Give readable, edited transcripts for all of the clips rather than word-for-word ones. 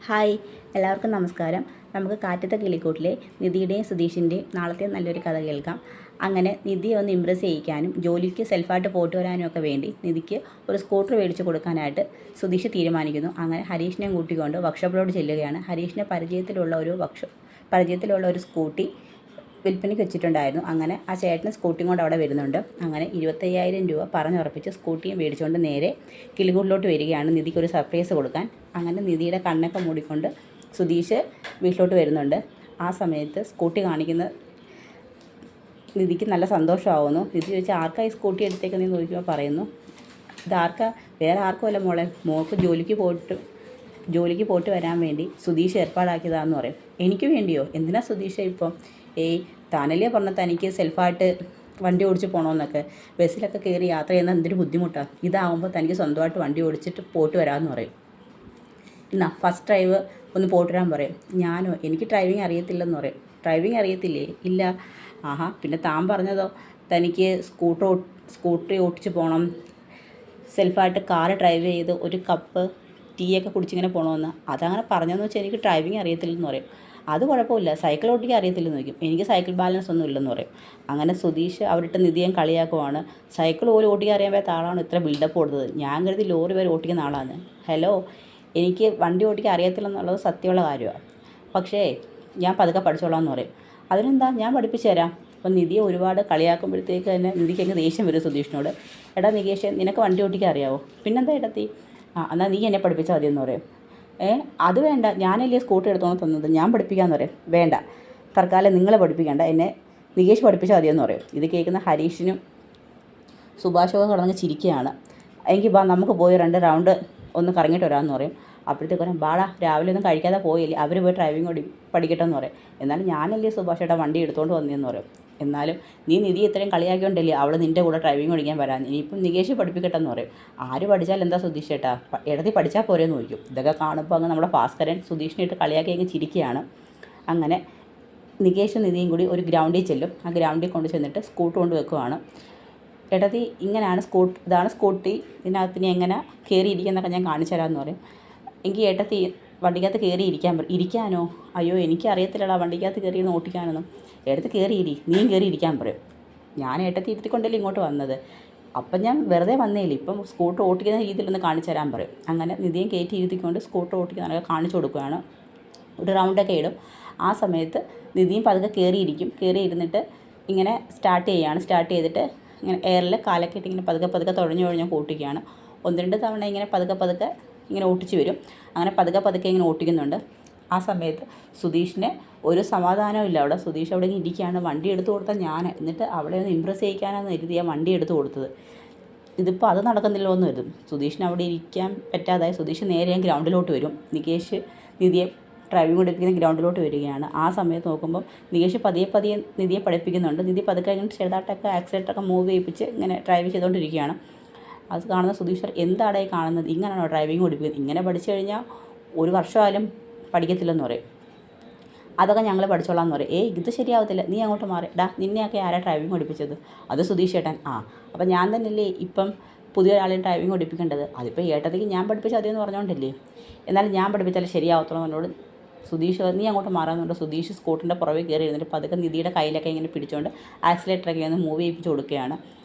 Hi, എല്ലാവർക്കും നമസ്കാരം. നമുക്ക് കാറ്റത്തെ കിളിക്കൂട്ടിലെ നിധിയുടെയും സുധീഷിൻ്റെയും നാളത്തെ നല്ലൊരു കഥ കേൾക്കാം. അങ്ങനെ നിധിയെ ഒന്ന് ഇമ്പ്രസ് ചെയ്യിക്കാനും ജോലിക്ക് സെൽഫായിട്ട് പോയിട്ട് വരാനും ഒക്കെ വേണ്ടി നിധിക്ക് ഒരു സ്കൂട്ടർ മേടിച്ച് കൊടുക്കാനായിട്ട് സുധീഷ് തീരുമാനിക്കുന്നു. അങ്ങനെ ഹരീഷിനെയും കൂട്ടിക്കൊണ്ട് വർക്ക്ഷോപ്പിലോട്ട് ചെല്ലുകയാണ്. ഹരീഷിന് പരിചയത്തിലുള്ള ഒരു സ്കൂട്ടി വിൽപ്പനയ്ക്ക് വെച്ചിട്ടുണ്ടായിരുന്നു. അങ്ങനെ ആ ചേട്ടന് സ്കൂട്ടിയും കൊണ്ട് അവിടെ വരുന്നുണ്ട്. അങ്ങനെ 25,000 രൂപ പറഞ്ഞുറപ്പിച്ച് സ്കൂട്ടിയും മേടിച്ചുകൊണ്ട് നേരെ കിളികൂട്ടിലോട്ട് വരികയാണ് നിധിക്കൊരു സർപ്രൈസ് കൊടുക്കാൻ. അങ്ങനെ നിധിയുടെ കണ്ണൊക്കെ മൂടിക്കൊണ്ട് സുധീഷ് വീട്ടിലോട്ട് വരുന്നുണ്ട്. ആ സമയത്ത് സ്കൂട്ടി കാണിക്കുന്ന നിധിക്ക് നല്ല സന്തോഷമാവുന്നു. നിധി ചോദിച്ചാൽ ആർക്കാ ഈ സ്കൂട്ടി എടുത്തേക്കെന്ന് ചോദിക്കുമ്പോൾ പറയുന്നു, ഇതാർക്കാ, വേറെ ആർക്കുമല്ല മോളെ, മോൾക്ക് ജോലിക്ക് പോയിട്ട് വരാൻ വേണ്ടി സുധീഷ് ഏർപ്പാടാക്കിയതാണെന്ന് പറയും. എനിക്ക് വേണ്ടിയോ? എന്തിനാ സുധീഷ് ഇപ്പം? താനല്ലേ പറഞ്ഞ തനിക്ക് സെൽഫായിട്ട് വണ്ടി ഓടിച്ച് പോകണമെന്നൊക്കെ, ബസ്സിലൊക്കെ കയറി യാത്ര ചെയ്യുന്ന എന്തൊരു ബുദ്ധിമുട്ടാണ്. ഇതാവുമ്പോൾ തനിക്ക് സ്വന്തമായിട്ട് വണ്ടി ഓടിച്ചിട്ട് പോയിട്ട് വരാമെന്ന് പറയും. എന്നാ ഫസ്റ്റ് ഡ്രൈവ് ഒന്ന് പോയിട്ട് വരാൻ പറയും. ഞാനോ? എനിക്ക് ഡ്രൈവിംഗ് അറിയത്തില്ലെന്ന് പറയും. ഡ്രൈവിംഗ് അറിയത്തില്ലേ? ഇല്ല. ആഹാ, പിന്നെ താൻ പറഞ്ഞതോ തനിക്ക് സ്കൂട്ടറി ഓടിച്ച് പോകണം, സെൽഫായിട്ട് കാറ് ഡ്രൈവ് ചെയ്ത് ഒരു കപ്പ് ടീയൊക്കെ കുടിച്ചിങ്ങനെ പോകണമെന്ന്. അതങ്ങനെ പറഞ്ഞതെന്ന് വെച്ചാൽ എനിക്ക് ഡ്രൈവിംഗ് അറിയത്തില്ലെന്ന് പറയും. അത് കുഴപ്പമില്ല, സൈക്കിൾ ഓടിക്കാൻ അറിയത്തില്ലെന്ന് ചോദിക്കും. എനിക്ക് സൈക്കിൾ ബാലൻസ് ഒന്നും ഇല്ലെന്ന് പറയും. അങ്ങനെ സുധീഷ് അവിടുത്തെ നിധിയെ കളിയാക്കുവാണ്. സൈക്കിൾ പോലും ഓടിക്കാൻ അറിയാൻ പറ്റാത്ത ആളാണ് ഇത്ര ബിൽഡപ്പ് കൊടുത്തത്. ഞാൻ കരുതി ലോറി വരെ ഓടിക്കുന്ന ആളാണ്. ഹലോ, എനിക്ക് വണ്ടി ഓടിക്കാൻ അറിയത്തില്ലെന്നുള്ളത് സത്യമുള്ള കാര്യമാണ്. പക്ഷേ ഞാൻ പതുക്കെ പഠിച്ചോളാം എന്ന് പറയും. അതിനെന്താ, ഞാൻ പഠിപ്പിച്ചു തരാം. അപ്പം നിധിയെ ഒരുപാട് കളിയാക്കുമ്പോഴത്തേക്ക് തന്നെ നിധിക്ക് അങ്ങ് ദേഷ്യം വരും സുധീഷിനോട്. എടാ നികേഷ്, നിനക്ക് വണ്ടി ഓടിക്കാൻ അറിയാവോ? പിന്നെന്താ ഇടത്തി? എന്നാൽ നീ എന്നെ പഠിപ്പിച്ചാൽ മതിയെന്ന് പറയും. അത് വേണ്ട, ഞാനല്ലേ സ്കൂട്ടർ എടുത്തോണ്ട് തന്നത്, ഞാൻ പഠിപ്പിക്കാമെന്ന് പറയും. വേണ്ട, തൽക്കാലം നിങ്ങളെ പഠിപ്പിക്കേണ്ട, എന്നെ നികേഷ് പഠിപ്പിച്ചാൽ മതിയെന്ന് പറയും. ഇത് കേൾക്കുന്ന ഹരീഷിനും സുഭാഷൊക്കെ കിടന്ന് ചിരിക്കുകയാണ്. എങ്കിൽ ബാ, നമുക്ക് പോയി 2 റൗണ്ട് ഒന്ന് കറങ്ങിയിട്ട് വരാമെന്ന് പറയും. അപ്പോഴത്തേക്ക് പറയും, ബാടാ, രാവിലെ ഒന്നും കഴിക്കാതെ പോയില്ലേ, അവർ പോയി ഡ്രൈവിംഗ് പഠിക്കട്ടെ എന്ന് പറയും. എന്നാലും ഞാനല്ലേ സുഭാഷേട്ടാ വണ്ടി എടുത്തുകൊണ്ട് വന്നതെന്ന് പറയും. എന്നാലും നീ നിധി ഇത്രയും കളിയാക്കിയോണ്ടല്ലേ അവൾ നിൻ്റെ കൂടെ ഡ്രൈവിംഗ് പഠിക്കാൻ വരാൻ, ഇനിയിപ്പം നികേഷ് പഠിപ്പിക്കട്ടെ എന്ന് പറയും. ആര് പഠിച്ചാൽ എന്താ സുധീഷ് ചേട്ടാ, ഇടത്തി പഠിച്ചാൽ പോരെന്ന് ചോദിക്കും. ഇതൊക്കെ കാണുമ്പോൾ അങ്ങ് നമ്മുടെ ഭാസ്കരൻ സുധീഷിനെ ഇട്ട് കളിയാക്കി അങ്ങ് ചിരിക്കുകയാണ്. അങ്ങനെ നികേഷും നിധിയും കൂടി ഒരു ഗ്രൗണ്ടിൽ ചെല്ലും. ആ ഗ്രൗണ്ടിൽ കൊണ്ട് ചെന്നിട്ട് സ്കൂട്ടർ കൊണ്ട് വെക്കുവാണ്. ഇടത്തി ഇതാണ് സ്കൂട്ടി, ഇതിനകത്ത് ഇനി എങ്ങനെ കയറിയിരിക്കുന്നതൊക്കെ ഞാൻ കാണിച്ചു തരാമെന്ന് പറയും. എങ്കിൽ ഏട്ടത്തി വണ്ടിക്കകത്ത് കയറി ഇരിക്കാനോ? അയ്യോ, എനിക്കറിയത്തില്ലടാ വണ്ടിക്കകത്ത് കയറിയൊന്ന് ഓട്ടിക്കാനൊന്നും. ഏട്ടത്തി കയറിയിരി, നീയും കയറി ഇരിക്കാൻ പറയും. ഞാൻ ഏട്ടത്തി ഇരുത്തിക്കൊണ്ടല്ലേ ഇങ്ങോട്ട് വന്നത്, അപ്പം ഞാൻ വെറുതെ വന്നേലേ, ഇപ്പം സ്കൂട്ടർ ഓട്ടിക്കുന്ന രീതിയിലൊന്ന് കാണിച്ചു തരാൻ പറയും. അങ്ങനെ നിധിയും കയറ്റി ഇരുത്തിക്കൊണ്ട് സ്കൂട്ടർ ഓട്ടിക്കുന്നതൊക്കെ കാണിച്ചു കൊടുക്കുകയാണ്. ഒരു റൗണ്ടൊക്കെ ഇടും. ആ സമയത്ത് നിധിയും പതുക്കെ കയറി ഇരുന്നിട്ട് ഇങ്ങനെ സ്റ്റാർട്ട് ചെയ്തിട്ട് ഇങ്ങനെ എയറിൽ കാലൊക്കെ ഇട്ട് ഇങ്ങനെ പതുക്കെ തുഴഞ്ഞ് ഓട്ടിക്കുകയാണ്. 1-2 തവണ ഇങ്ങനെ പതുക്കെ ഇങ്ങനെ ഓട്ടിച്ച് വരും. അങ്ങനെ പതുക്കെ ഇങ്ങനെ ഓട്ടിക്കുന്നുണ്ട്. ആ സമയത്ത് സുധീഷിന് ഒരു സമാധാനവും ഇല്ല. സുധീഷ് അവിടെ ഇരിക്കുകയാണ്. വണ്ടി എടുത്തു കൊടുത്താൽ ഞാൻ, എന്നിട്ട് അവിടെ ഒന്ന് ഇമ്പ്രസ് ചെയ്യിക്കാനാണ് കരുതിയാണ് വണ്ടി എടുത്തു കൊടുത്തത്. ഇതിപ്പോൾ അത് നടക്കുന്നില്ലോ എന്ന് വരും. സുധീഷിന് അവിടെ ഇരിക്കാൻ പറ്റാതായി. സുധീഷ് നേരെ ഗ്രൗണ്ടിലോട്ട് വരും. നിധിയെ ഡ്രൈവിംഗ് പഠിപ്പിക്കുന്ന ഗ്രൗണ്ടിലോട്ട് വരികയാണ്. ആ സമയത്ത് നോക്കുമ്പോൾ നികേഷ് പതിയെ നിധിയെ പഠിപ്പിക്കുന്നുണ്ട്. നിധി പതുക്കെ ഇങ്ങനെ ചെറുതായിട്ടൊക്കെ ആക്സിലേറ്ററൊക്കെ മൂവ് ചെയ്യിപ്പിച്ച് ഇങ്ങനെ ഡ്രൈവ് ചെയ്തുകൊണ്ടിരിക്കുകയാണ്. അത് കാണുന്ന സുധീഷ്, എന്താടാ ഈ കാണുന്നത്, ഇങ്ങനെയാണോ ഡ്രൈവിംഗ് പഠിപ്പിക്കുന്നത്? ഇങ്ങനെ പഠിച്ചു കഴിഞ്ഞാൽ 1 വർഷമായാലും പഠിക്കത്തില്ലെന്ന് പറയും. അതൊക്കെ ഞങ്ങൾ പഠിച്ചോളാം എന്ന് പറയും. ഇത് ശരിയാവത്തില്ല, നീ അങ്ങോട്ട് മാറി. നിന്നെയൊക്കെ ആരാ ഡ്രൈവിംഗ് പഠിപ്പിച്ചത്? അത് സുധീഷ് ചേട്ടൻ. അപ്പം ഞാൻ തന്നെയല്ലേ ഇപ്പം പുതിയൊരാളെയും ഡ്രൈവിംഗ് പഠിപ്പിക്കേണ്ടത്? അതിപ്പോൾ ഏട്ടത്തേക്ക് ഞാൻ പഠിപ്പിച്ചാൽ മതിയെന്ന് പറഞ്ഞുകൊണ്ടല്ലേ. എന്നാലും ഞാൻ പഠിപ്പിച്ചാലേ ശരിയാവത്തുള്ളൂ എന്നോട് സുധീഷ്, നീ അങ്ങോട്ട് മാറാമെന്നുണ്ട്. സുധീഷ് സ്കൂട്ടറിൻ്റെ പുറകെ കയറി ഇരുന്നിട്ട് പതുക്കെ നിധിയുടെ കയ്യിലൊക്കെ ഇങ്ങനെ പിടിച്ചുകൊണ്ട് ആക്സിലേറ്ററൊക്കെ ഒന്ന് മൂവ് ചെയ്യിപ്പിച്ച് കൊടുക്കുകയാണ്.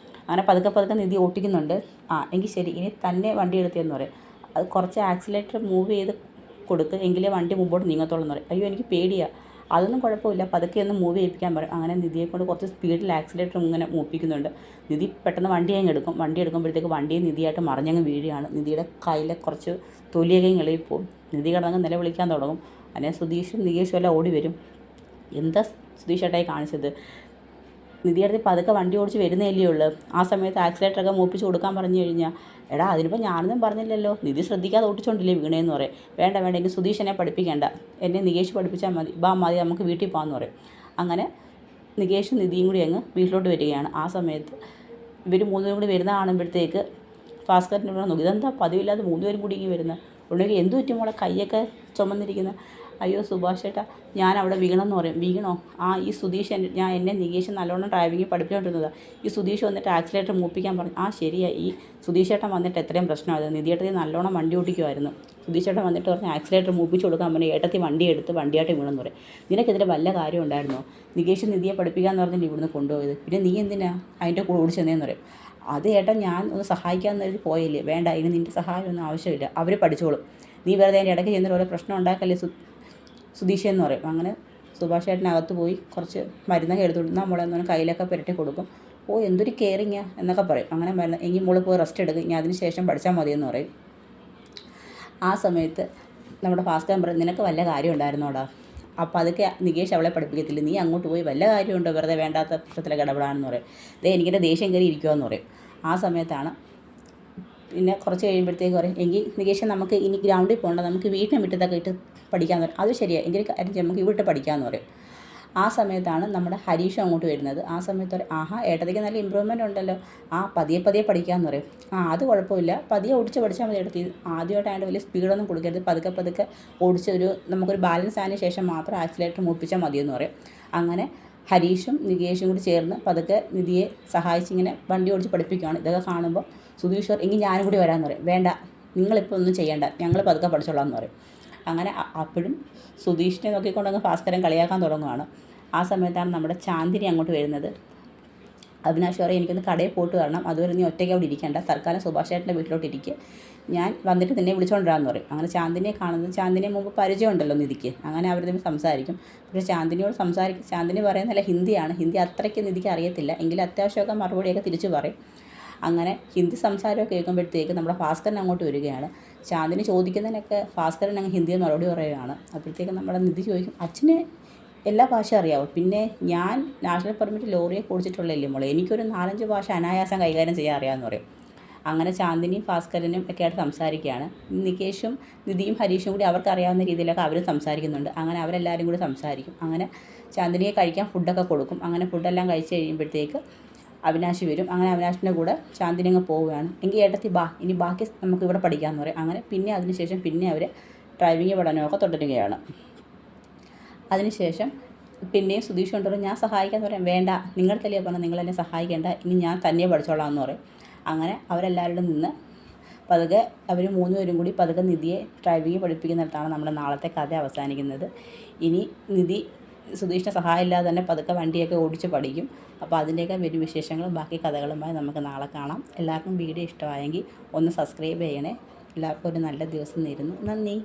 അങ്ങനെ പതുക്കെ നിധി ഓട്ടിക്കുന്നുണ്ട്. എങ്കിൽ ശരി, ഇനി തന്നെ വണ്ടി എടുത്തിയെന്ന് പറയും. അത് കുറച്ച് ആക്സിലേറ്റർ മൂവ് ചെയ്ത് കൊടുക്കുക, എങ്കിലേ വണ്ടി മുമ്പോട്ട് നീങ്ങത്തുള്ളൂ എന്ന് പറയും. അയ്യോ, എനിക്ക് പേടിയാണ്. അതൊന്നും കുഴപ്പമില്ല, പതുക്കെ ഒന്ന് മൂവ് ചെയ്യിപ്പിക്കാൻ പറയും. അങ്ങനെ നിധിയെ കൊണ്ട് കുറച്ച് സ്പീഡിൽ ആക്സിലേറ്റർ ഇങ്ങനെ മൂപ്പിക്കുന്നുണ്ട്. നിധി പെട്ടെന്ന് വണ്ടി എടുക്കുമ്പോഴത്തേക്ക് വണ്ടിയെ നിധിയായിട്ട് മറിഞ്ഞങ്ങ് വീഴുകയാണ്. നിധിയുടെ കയ്യിലെ കുറച്ച് തൊലിയൊക്കെ ഇളകിപ്പോവും. നിധി കിടന്നങ്ങ് നിലവിളിക്കാൻ തുടങ്ങും. അങ്ങനെ സുധീഷും നികേഷും എല്ലാം ഓടി വരും. എന്താ സുധീഷ് ഏട്ടായി കാണിച്ചത്? നിധിയുടെ പതുക്കെ വണ്ടി ഓടിച്ച് വരുന്നതല്ലേ ഉള്ളൂ. ആ സമയത്ത് ആക്സിലേറ്ററൊക്കെ മൂപ്പിച്ച് കൊടുക്കാൻ പറഞ്ഞു കഴിഞ്ഞാൽ, എടാ അതിനിപ്പോൾ ഞാനൊന്നും പറഞ്ഞില്ലല്ലോ, നിധി ശ്രദ്ധിക്കാതെ ഓടിച്ചോണ്ടില്ലേ വീണേന്ന് പറയും. വേണ്ട, എനിക്ക് സുധീഷ് എന്നെ പഠിപ്പിക്കേണ്ട, എന്നെ നികേഷ് പഠിപ്പിച്ചാൽ മതി, മതി, നമുക്ക് വീട്ടിൽ പോകാമെന്ന് പറയും. അങ്ങനെ നികേഷും നിധിയും കൂടി അങ്ങ് വീട്ടിലോട്ട് വരികയാണ്. ആ സമയത്ത് ഇവർ 3 പേരും കൂടി വരുന്ന കാണുമ്പോഴത്തേക്ക് ഭാസ്കരൻ ഇവിടെ നോക്കി, ഇതെന്താ പതിവില്ലാതെ 3 പേരും കൂടി ഇങ്ങനെ വരുന്നത്? ഉണ്ടെങ്കിൽ എന്ത് പറ്റും മോളെ, കൈയൊക്കെ ചുമന്നിരിക്കുന്നത്? അയ്യോ സുഭാഷ് ചേട്ടാ ഞാൻ അവിടെ വീണെന്ന് പറയും. വീണോ? ആ ഈ സുധീഷ് എന്നെ നികേഷ് നല്ലോണം ഡ്രൈവിംഗ് പഠിപ്പിച്ചുകൊണ്ടിരുന്നതാണ്. ഈ സുധീഷ് വന്നിട്ട് ആക്സിലേറ്റർ മൂപ്പിക്കാൻ പറഞ്ഞു. ആ ശരിയാ, ഈ സുധീഷ് ചേട്ടൻ വന്നിട്ട് എത്രയും പ്രശ്നമായത്. നിധിയേട്ടത്തി നല്ലോണം വണ്ടി ഓടിക്കുമായിരുന്നു. സുധീഷ് ചേട്ടൻ വന്നിട്ട് പറഞ്ഞ് ആക്സിലേറ്റർ മൂപ്പിച്ച് കൊടുക്കാൻ പറഞ്ഞു. ഏട്ടത്തി വണ്ടി എടുത്ത് വണ്ടിയായിട്ട് വീണെന്ന് പറയും. നിനക്കെതിരെ വല്ല കാര്യം ഉണ്ടായിരുന്നോ? നികേഷ് നിധിയെ പഠിപ്പിക്കാമെന്ന് പറഞ്ഞിട്ട് ഇവിടുന്ന് കൊണ്ടുപോയത്. പിന്നെ നീ എന്തിനാ അതിൻ്റെ കൂടെ ഓടിച്ചെന്നേന്ന് പറയും. അത് ഏട്ടാ ഞാൻ ഒന്ന് സഹായിക്കാമെന്ന് കരുതി പോയില്ലേ. വേണ്ട, ഇനി നിൻ്റെ സഹായമൊന്നും ആവശ്യമില്ല, അവർ പഠിച്ചോളും. നീ വെറുതെ അതിൻ്റെ ഇടയ്ക്ക് ചെന്നിട്ട് ഓരോ പ്രശ്നം ഉണ്ടാക്കല്ലേ സുധീഷ് എന്ന് പറയും. അങ്ങനെ സുഭാഷ് ചേട്ടനകത്ത് പോയി കുറച്ച് മരുന്നൊക്കെ എടുത്തു കൊടുത്ത് നമ്മളെ ഒന്ന് കയ്യിലൊക്കെ പുരട്ടി കൊടുക്കും. ഓ എന്തൊരു കെയറിങ്ങാ എന്നൊക്കെ പറയും. അങ്ങനെ മരുന്ന് എങ്കിൽ മോള് പോയി റെസ്റ്റ് എടുക്കും, ഇനി അതിന് ശേഷം പഠിച്ചാൽ മതിയെന്ന് പറയും. ആ സമയത്ത് നമ്മുടെ ഭാസ്കരൻ പറയും, നിനക്ക് വല്ല കാര്യം ഉണ്ടായിരുന്നോടാ? അപ്പോൾ അതൊക്കെ നികേഷ് അവളെ പഠിപ്പിക്കത്തില്ല, നീ അങ്ങോട്ട് പോയി വല്ല കാര്യമുണ്ടോ വെറുതെ വേണ്ടാത്ത പ്രശ്നത്തിലൊക്കെ ഇടപെടാനെന്ന് പറയും. എനിക്കെൻ്റെ ദേഷ്യം കയറി ഇരിക്കുമെന്ന് പറയും. ആ സമയത്താണ് പിന്നെ കുറച്ച് കഴിയുമ്പോഴത്തേക്ക് പറയും, എങ്കിൽ നികേഷ് നമുക്ക് ഇനി ഗ്രൗണ്ടിൽ പോകണ്ട, നമുക്ക് വീട്ടിന് മുറ്റത്തൊക്കെ ഇട്ട് പഠിക്കാമെന്ന് പറയും. അത് ശരിയാണ്, എങ്കിൽ കാര്യം നമുക്ക് ഇവിടെ പഠിക്കാമെന്ന് പറയും. ആ സമയത്താണ് നമ്മുടെ ഹരീഷും അങ്ങോട്ട് വരുന്നത്. ആ സമയത്ത് പറയും, ആഹാ ഏട്ടത്തേക്ക് നല്ല ഇമ്പ്രൂവ്മെൻ്റ് ഉണ്ടല്ലോ, ആ പതിയെ പതിയെ പഠിക്കാമെന്ന് പറയും. ആ അത് കുഴപ്പമില്ല, പതിയെ ഓടിച്ച് പഠിച്ചാൽ മതി എടുത്തി, ആദ്യമായിട്ടായിട്ട് വലിയ സ്പീഡൊന്നും കൊടുക്കരുത്, പതുക്കെ പതുക്കെ ഓടിച്ചൊരു നമുക്കൊരു ബാലൻസ് ആയതിനു ശേഷം മാത്രം ആക്സിലേറ്റർ മൂപ്പിച്ചാൽ മതിയെന്ന് പറയും. അങ്ങനെ ഹരീഷും നികേഷും കൂടി ചേർന്ന് പതുക്കെ നിധിയെ സഹായിച്ചിങ്ങനെ വണ്ടി ഓടിച്ച് പഠിപ്പിക്കുകയാണ്. ഇതൊക്കെ കാണുമ്പോൾ സുധീഷ് എങ്കിൽ ഞാനും കൂടി വരാമെന്ന് പറയും. വേണ്ട, നിങ്ങളിപ്പോൾ ഒന്നും ചെയ്യേണ്ട, ഞങ്ങൾ പതുക്കെ പഠിച്ചോളാം എന്ന് പറയും. അങ്ങനെ അപ്പോഴും സുധീഷിനെ നോക്കിക്കൊണ്ടങ്ങ് ഭാസ്കരൻ കളിയാക്കാൻ തുടങ്ങുകയാണ്. ആ സമയത്താണ് നമ്മുടെ ചാന്ദിനി അങ്ങോട്ട് വരുന്നത്. അവിനാശ് പറയും, എനിക്കൊന്ന് കടയിൽ പോയിട്ട് വരണം, അതുവരെ നീ ഒറ്റയ്ക്ക് അവിടെ ഇരിക്കേണ്ട, തൽക്കാലം സുഭാഷ് ചേട്ടൻ്റെ വീട്ടിലോട്ട് ഇരിക്കുക, ഞാൻ വന്നിട്ട് നിന്നെ വിളിച്ചുകൊണ്ടിരാമെന്ന് പറയും. അങ്ങനെ ചാന്ദിനിയെ കാണുന്നത്, ചാന്ദിനിയെ മുമ്പ് പരിചയമുണ്ടല്ലോ നിധിക്ക്. അങ്ങനെ അവർ തമ്മിൽ സംസാരിക്കും. പക്ഷേ ചാന്ദിനിയോട് ചാന്ദിനി പറയുന്നതല്ല ഹിന്ദിയാണ്. ഹിന്ദി അത്രയ്ക്ക് നിധിക്ക് അറിയത്തില്ല, എങ്കിലും അത്യാവശ്യമൊക്കെ മറുപടിയൊക്കെ തിരിച്ചു പറയും. അങ്ങനെ ഹിന്ദി സംസാരമൊക്കെ കേൾക്കുമ്പോഴത്തേക്ക് നമ്മുടെ ഭാസ്കരൻ അങ്ങോട്ട് വരികയാണ്. ചാന്ദിനി ചോദിക്കുന്നതിനൊക്കെ ഭാസ്കരൻ അങ്ങ് ഹിന്ദിയിൽ മറുപടി പറയുകയാണ്. അപ്പോഴത്തേക്ക് നമ്മുടെ നിധി ചോദിക്കും, അച്ഛന് എല്ലാ ഭാഷയും അറിയാമോ? പിന്നെ ഞാൻ നാഷണൽ പെർമിറ്റ് ലോറിയെ കുടിച്ചിട്ടുള്ളതല്ലേ മോളെ, എനിക്കൊരു 4-5 ഭാഷ അനായാസം കൈകാര്യം ചെയ്യാൻ അറിയാമെന്ന് പറയും. അങ്ങനെ ചാന്ദിനിയും ഭാസ്കരനും ഒക്കെ ആയിട്ട് സംസാരിക്കുകയാണ്. നികേഷും നിധിയും ഹരീഷും കൂടി അവർക്ക് അറിയാവുന്ന രീതിയിലൊക്കെ അവരും സംസാരിക്കുന്നുണ്ട്. അങ്ങനെ അവരെല്ലാവരും കൂടി സംസാരിക്കും. അങ്ങനെ ചാന്ദിനിയെ കഴിക്കാൻ ഫുഡൊക്കെ കൊടുക്കും. അങ്ങനെ ഫുഡെല്ലാം കഴിച്ച് കഴിയുമ്പോഴത്തേക്ക് അവിനാശ് വരും. അങ്ങനെ അവിനാശിൻ്റെ കൂടെ ചാന്ദിനി അങ്ങ് പോവുകയാണ്. എങ്കിൽ ഏട്ടത്തി ബാ, ഇനി ബാക്കി നമുക്ക് ഇവിടെ പഠിക്കാമെന്ന് പറയും. അങ്ങനെ പിന്നെ അതിനുശേഷം പിന്നെ അവർ ഡ്രൈവിംഗ് പഠനമൊക്കെ തുടരുകയാണ്. അതിനുശേഷം പിന്നെയും സുധീഷ് കൊണ്ടുവരും, ഞാൻ സഹായിക്കാമെന്ന് പറയാം. വേണ്ട, നിങ്ങൾക്കല്ലേ പറഞ്ഞാൽ നിങ്ങളെന്നെ സഹായിക്കേണ്ട, ഇനി ഞാൻ തന്നെ പഠിച്ചോളാം എന്ന് പറയും. അങ്ങനെ അവരെല്ലാവരും നിന്ന് പതുക്കെ അവർ 3 പേരും കൂടി പതുക്കെ നിധിയെ ഡ്രൈവിംഗ് പഠിപ്പിക്കുന്നിടത്താണ് നമ്മുടെ നാളത്തെ കഥ അവസാനിക്കുന്നത്. ഇനി നിധി സുധീഷിൻ്റെ സഹായം ഇല്ലാതെ തന്നെ പതുക്കെ വണ്ടിയൊക്കെ ഓടിച്ച് പഠിക്കും. അപ്പോൾ അതിൻ്റെയൊക്കെ വരും വിശേഷങ്ങളും ബാക്കി കഥകളുമായി നമുക്ക് നാളെ കാണാം. എല്ലാവർക്കും വീഡിയോ ഇഷ്ടമായെങ്കിൽ ഒന്ന് സബ്സ്ക്രൈബ് ചെയ്യണേ. എല്ലാവർക്കും ഒരു നല്ല ദിവസം നേരുന്നു. നന്ദി.